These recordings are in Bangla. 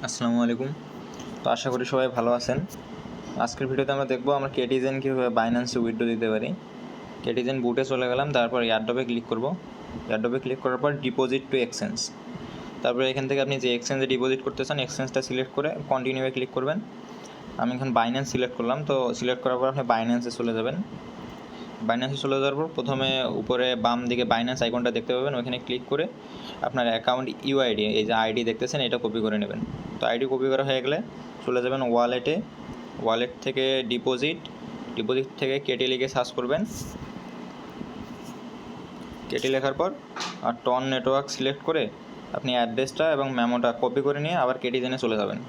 আসসালামু আলাইকুম। তো আশা করি সবাই ভালো আছেন। আজকের ভিডিওতে আমরা দেখব আমরা কেটিজেন কীভাবে বাইন্যান্সে উইথড্র দিতে পারি। কেটিজেন বুটে চলে গেলাম, তারপর এয়ারড্রপে ক্লিক করব। এয়ারড্রপে ক্লিক করার পর ডিপোজিট টু এক্সচেঞ্জ, তারপরে এখান থেকে আপনি যে এক্সচেঞ্জে ডিপোজিট করতে চান এক্সচেঞ্জটা সিলেক্ট করে কন্টিনিউয়ে ক্লিক করবেন। আমি এখন বাইন্যান্স সিলেক্ট করলাম, তো সিলেক্ট করার পর আপনি বাইন্যান্সে চলে যাবেন। বাইন্যান্সে চলে যাওয়ার পর প্রথমে উপরে বাম দিকে বাইন্যান্স আইকনটা দেখতে পাবেন, ওখানে ক্লিক করে আপনার অ্যাকাউন্ট ইউআইডি, এই যে আইডি দেখতেছেন এটা কপি করে নেবেন। তো আইডি কপি করা হয়ে গেলে চলে যাবেন ওয়ালেটে। ওয়ালেট থেকে ডিপোজিট থেকে কেটি লিখে সার্চ করবেন। কেটি লেখার পর আর টন নেটওয়ার্ক সিলেক্ট করে আপনি অ্যাড্রেসটা এবং মেমোটা কপি করে নিয়ে আবার কেটিজেনে চলে যাবেন।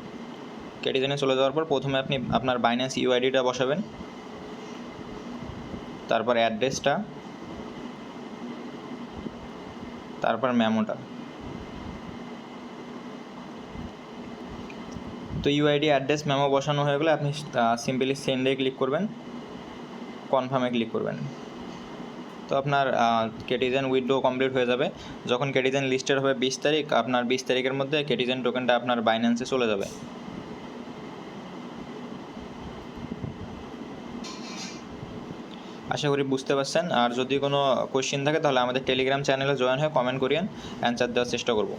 কেটিজেনে চলে যাওয়ার পর প্রথমে আপনি আপনার বাইন্যান্স ইউআইডিটা বসাবেন, তারপর অ্যাড্রেসটা, তারপর মেমোটা। তো ইউআইডি অ্যাড্রেস মেমো বসানো হয়ে গেলে আপনি সিম্পলি সেন্ডে ক্লিক করবেন, কনফার্মে ক্লিক করবেন। তো আপনার কেটিজেন উইথড্র কমপ্লিট হয়ে যাবে। যখন কেটিজেন লিস্টেড হবে 20 তারিখ, আপনার 20 তারিখের মধ্যে কেটিজেন টোকেনটা আপনার বাইন্যান্সে চলে যাবে। আশা করি বুঝতে পারছেন। আর যদি কোনো কোয়েশ্চেন থাকে তাহলে আমাদের টেলিগ্রাম চ্যানেলে জয়েন হয়ে কমেন্ট করিয়েন, অ্যান্সার দেওয়ার চেষ্টা করব।